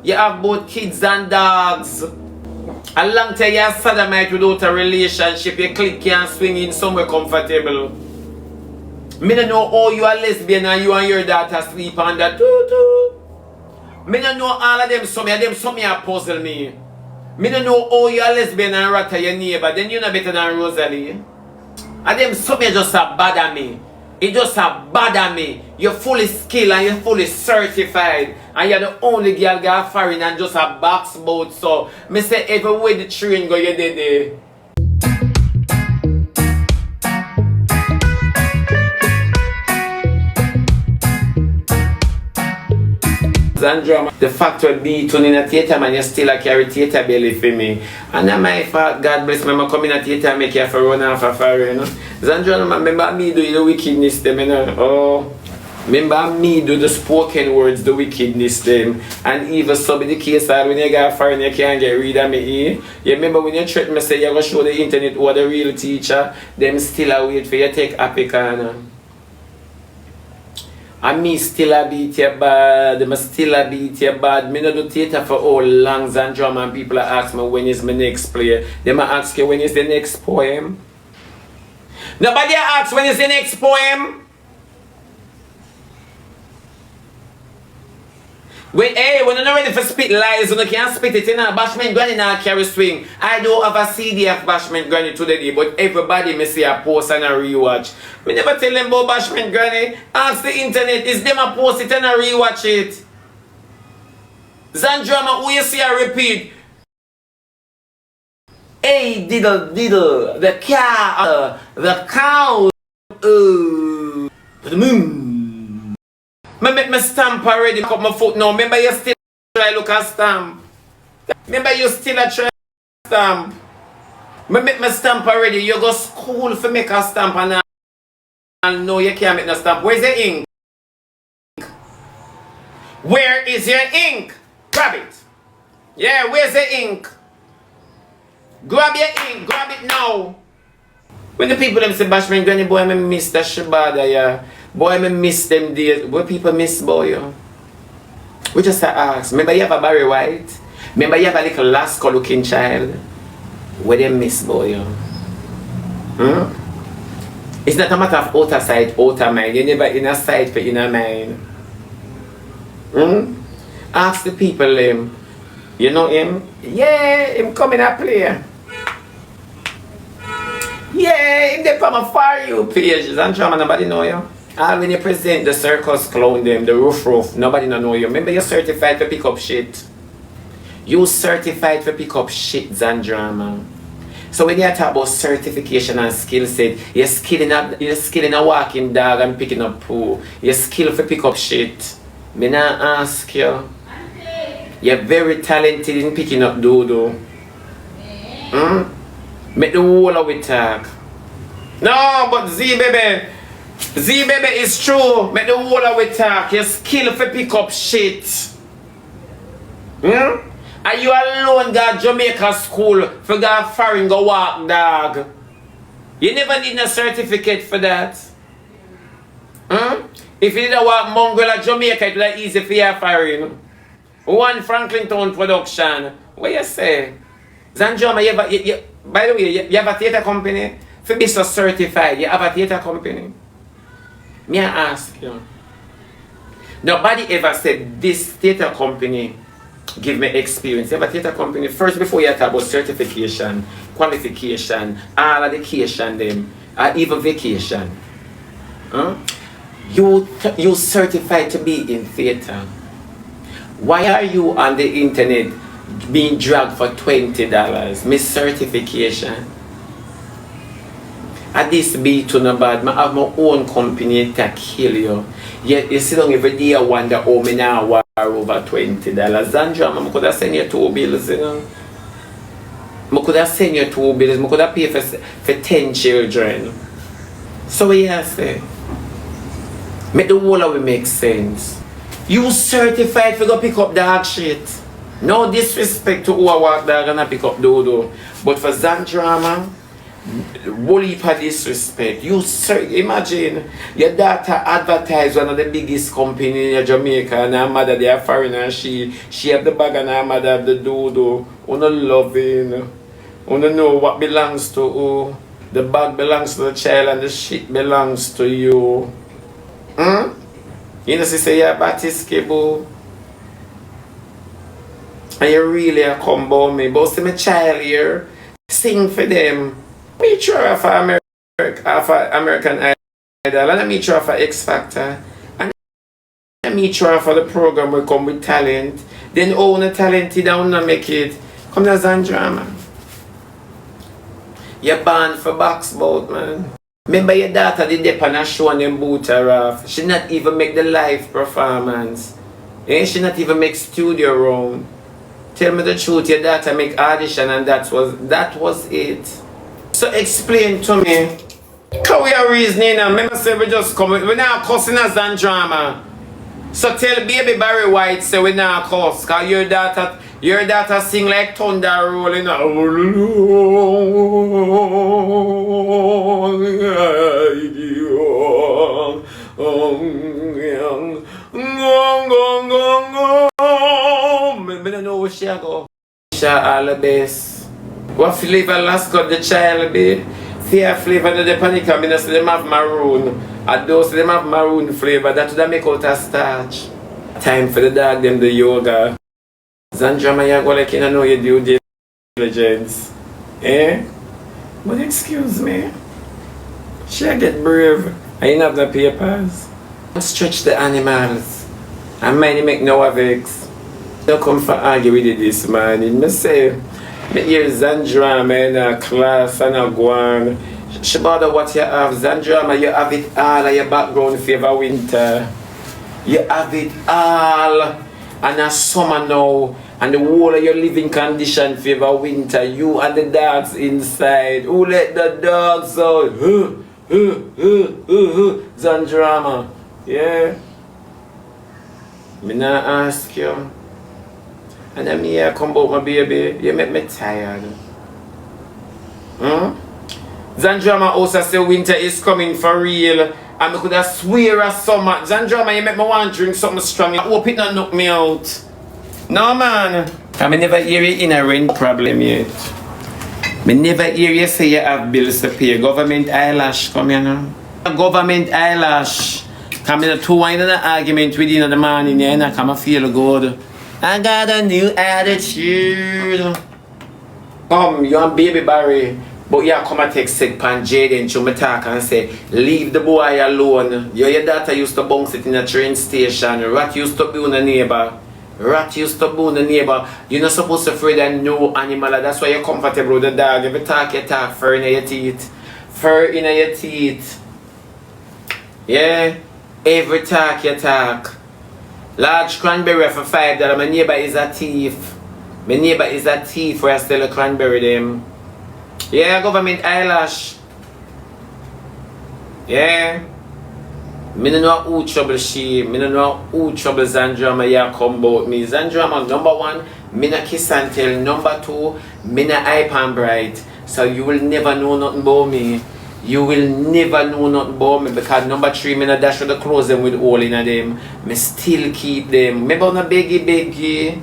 You have both kids and dogs. A long time you're a sodomite without a relationship. You click and swing in somewhere comfortable. Me don't know how you are lesbian and you and your daughter sleep on that too. Me don't know all of them. Some are puzzle me. Me don't know how you are lesbian and rat your neighbor. Then you're not better than Rosalie. And them some just a bother me. It just a bother me. You're fully skilled and you're fully certified. And you're the only girl got foreign and just a box boat. So me say everywhere the train go you did there. Zandramah, the fact will be to in a theater man, you still a carry theater belly for me. And then my fault, God bless me, I come in a theater and make you for run off a fire, you know. Zandramah, remember me do the wickedness them, you know. Oh, remember me do the spoken words, the wickedness them. And even so be the case that when you get fire and you can't get rid of me, you remember when you threaten me say you're going to show the internet who are the real teacher, them still a wait for you to take Apicana. And me still a beat you bad, me still a beat you bad. Me no do theater for all long Zandramah and people ask me when is my next play. They might ask you when is the next poem. Nobody asks when is the next poem. When you're not ready for spit lies, you can't spit it in a Bashment Granny now carry swing. I don't have a CD of Bashment Granny today, but everybody may see a post and a rewatch. Me never tell them about Bashment Granny. Ask the internet, is them a post it and a rewatch it. Zandramah, who you see a repeat? Hey, diddle, diddle, the cow, the moon. I make my stamp already, cut my foot now. Remember you still try look at stamp. Remember you still a try stamp. I make my stamp already. You go school for make a stamp and no you can't make no stamp. Where's the ink? Where is your ink? Grab it. Yeah, where's the ink? Grab your ink, grab it now. When the people them say Bashment Granny boy, I miss the Shebada, yeah. Boy, I miss them days. What people miss, boy? We just ask. Remember you have a Barry White? Remember you have a little Lasco looking child? What they miss, boy? It's not a matter of outer sight, outer mind. You never inner sight for inner mind. Ask the people him. You know him? Yeah, him coming up play. Yeah, him they from a For You page. Zandramah, nobody know you. When you present the circus clown them, the roof, nobody don't know you. Remember you're certified to pick up shit. You certified to pick up shit, Zandramah. So when you talk about certification and skill set, you're skilling a walking dog and picking up poo. You're skilled to pick up shit. Me not ask you. You're very talented in picking up dodo. Make the whole of it talk. No, but Z baby is true. Make the whole of it talk. You're skilled to pick up shit. And you alone got Jamaica school for go foreign go walk dog. You never need a certificate for that. If you didn't walk mongrel at Jamaica, it would be easy for you foreign. One Franklin Town production. What you say? Zandramah, by the way, you have a theater company? For be so certified, you have a theater company? May I ask you? Nobody ever said this theater company give me experience. You have a theater company first before you talk about certification, qualification, all education them, even vacation. You certified to be in theater. Why are you on the internet being dragged for $20? Miss certification. At this be to no bad. I have my own company to kill you. Yet you sit down every day and wonder how me now war over $20. Zandramah, I could have sent you 2 bills, you know. I could have sent you 2 bills. I could have paid for 10 children. So what you say? Make the whole of it make sense. You certified for go pick up dog shit. No disrespect to who I walk dog and I pick up dodo. But for Zandramah, whole heap of disrespect. You imagine your daughter advertise one of the biggest company in Jamaica and her mother they are foreigner and she have the bag and her mother have the dodo. Una loving. Una know what belongs to who. The bag belongs to the child and the shit belongs to you. Hmm? You know, say you're Batiskebo. And you really come about me. But see my child here, sing for them. Me try for American Idol. And me try for X Factor. And me try for the program we come with talent. Then own the talented and not make it. Come to Zandramah. You're banned for box boat, man. Remember your daughter did the pan show and them boot her off. She not even make the live performance. She not even make studio room. Tell me the truth, your daughter make audition and that was it. So explain to me. How we are reasoning now? Remember say we just come, we now cussing as Zandramah. So tell baby Barry White say we now cuss. Cause your daughter sing like thunder rolling. I don't know where she go. She all the best. What flavor last got the child be? Fear flavor no the panic I mean them have maroon. And those them have maroon flavor that would make out a starch. Time for the dog them the yoga. Zandramah you go like you know you do due diligence. Eh? But excuse me. She get brave. I ain't have the papers. Stretch the animals. And mine make no avex. Don't come for argue with you this morning. I say, me hear Zandramah in a class and a go on. Shebada what you have. Zandramah, you have it all of your background favor winter. You have it all. And a summer now. And the whole of your living condition favor winter. You and the dogs inside. Who let the dogs out? Zandramah. Yeah. Me not ask you. And then me here come about my baby. You make me tired. Zandramah also say winter is coming for real. And I could have swear a summer. Zandramah, you make me want to drink something strong. I hope it not knock me out. No man. I never hear you in a rent problem yet. Me never hear you say you have bills to pay. Government eyelash come here now. Government eyelash. Come in two wine in an argument with you in the morning and I come feel good. I got a new attitude. Come, you and baby Barry. But you come and take sick pan Jaden to me talk and say, leave the boy alone. Your daughter used to bounce it in a train station. Rat used to be on the neighbor. Rat used to be on the neighbor. You're not supposed to afraid of no animal. That's why you're comfortable with the dog. If you talk, you talk. Fur in your teeth. Fur in your teeth. Yeah? Every talk you talk. Large cranberry for $5. My neighbor is a thief. My neighbor is a thief where I sell a cranberry them. Yeah, government eyelash. Yeah. Me no know who trouble she. Me no know who trouble Zandramah ya come about me. Zandramah number one, me na kiss and tell. Number two, me na hype and bright. So you will never know nothing about me. You will never know nothing about me because number three, me na dash with the clothes them with all in them. Me still keep them. Remember na beggy.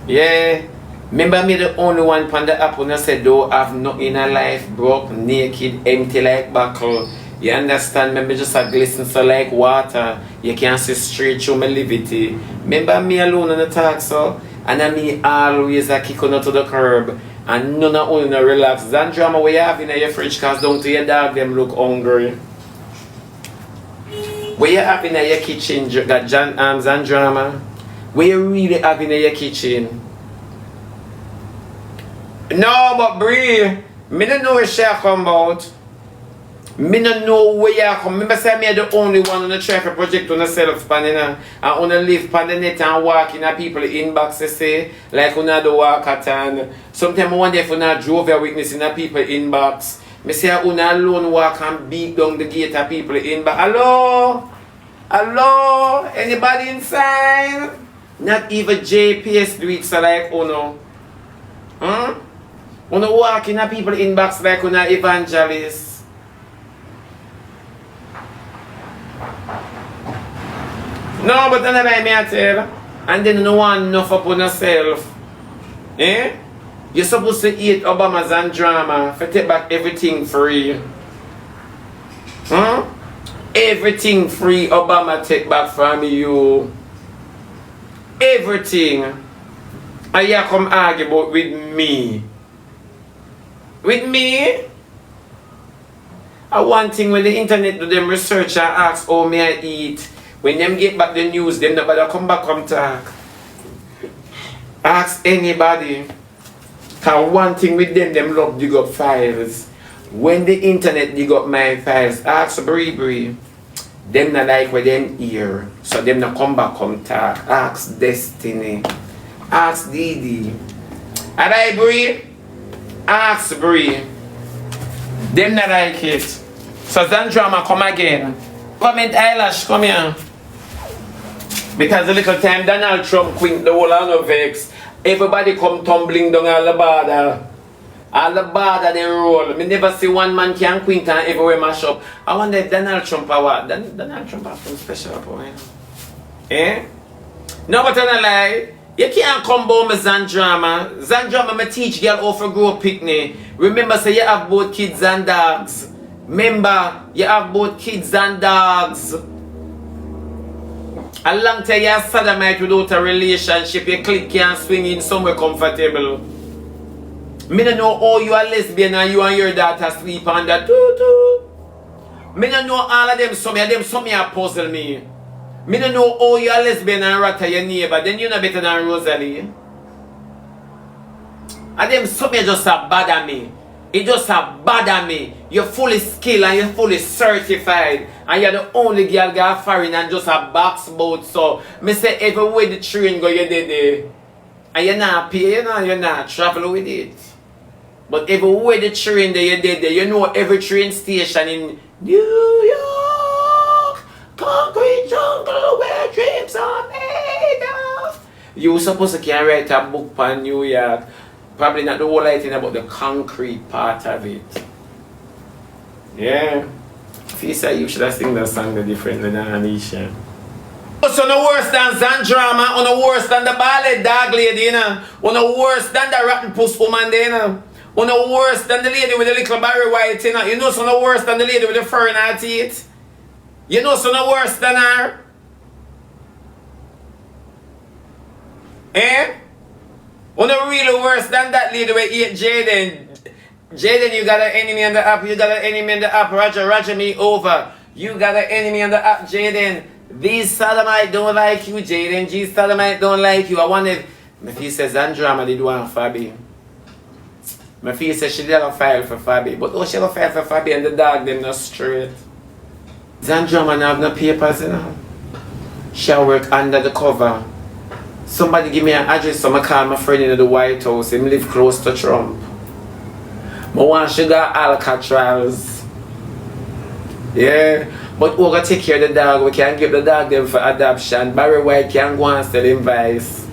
Yeah. Remember me the only one on the app when I said don't have nothing in a life, broke, naked, empty like buckle. You understand? Remember just a glisten so like water. You can't see straight through my liberty. Remember me alone on the talk so? And I me always a kick on to the curb. And none of only no relax. Zandramah what you have in your fridge cause down to your dog them look hungry. What you have in your kitchen, Zandramah? What you really have in your kitchen? No, but Bree, me don't know where she come about. Me don't know where you come. Remember say me the only one on the traffic project on the self-span, and on the live pan the net and walk in a people inbox they say, like on the walk at and sometimes I wonder if I drove your witness in a people inbox. Me say I alone walk and beat down the gate of people inbox. Hello? Hello? Anybody inside? Not even JPS do it so like no. Wanna walk in a people inbox like una evangelist. No, but another me I tell. And then no one enough upon yourself. Eh? You're supposed to eat Obama's Zandramah for take back everything free. Huh? Everything free Obama take back from you. Everything. And you come argue about with me. With me? And one thing when the internet do them research and ask how may I eat. When them get back the news, them nobody come back come talk. Ask anybody. Cause one thing with them love dig up files. When the internet dig up my files, ask Bree. Them not like what them hear. So them not come back come talk. Ask Destiny. Ask Didi. Alright Bree? Ask Bree. Them not like it. So Zandramah come again. Comment eyelash, come here. Because the little time Donald Trump quit the whole of vex. Everybody come tumbling down all the border. All the border they roll. Me never see one man can quit and everywhere mash up. I wonder if Donald Trump or what? Donald Trump has some special power, you know? Eh? No, but I lie. You can't come by me Zandramah. Zandramah me teach girl how to grow picnic. Remember say you have both kids and dogs. Remember you have both kids and dogs. A long time you're sodomite without a relationship, you click and swing in somewhere comfortable. Me don't know how you are lesbian and you and your daughter sleep on that too. Me don't know all of them, some are puzzle me. Me don't know how you are lesbian and rata your neighbor, then you're not better than Rosalie. And them some just a bother me. It just a bother me. You're fully skilled and you're fully certified. And you're the only girl got foreign and just a box boat. So, me say everywhere the train go, you did there. And you're not pay, you're not travel with it. But everywhere the train there, you did there. You know every train station in New York, concrete jungle where dreams are made of. You supposed to can write a book for New York. Probably not the whole thing about the concrete part of it. Yeah. If you say you should have sing that song differently than Anisha. So no worse than Zandramah, or no worse than the ballet dog lady, you know. Or no worse than the rotten puss woman, you know. Or no worse than the lady with the little Barry White, you know. You know so no worse than the lady with the fur in her teeth. You know so no worse than her. Eh? Or no really worse than that lady with eat Jaden. Jaden, you got an enemy on the app. You got an enemy on the app. Roger me over. You got an enemy on the app, Jaden. These sodomites don't like you, Jaden. These sodomites don't like you. I wonder if my fee says Zandramah did one for Fabi. My fee says she did a file for Fabi. But oh, she have a file for Fabi and the dog them not straight. Zandramah have no papers, you know. She work under the cover. Somebody give me an address so I call my friend in the White House. Him live close to Trump. I want sugar Alcatraz. Yeah. But we're going to take care of the dog. We can't give the dog them for adoption. Barry White can go and sell him vice.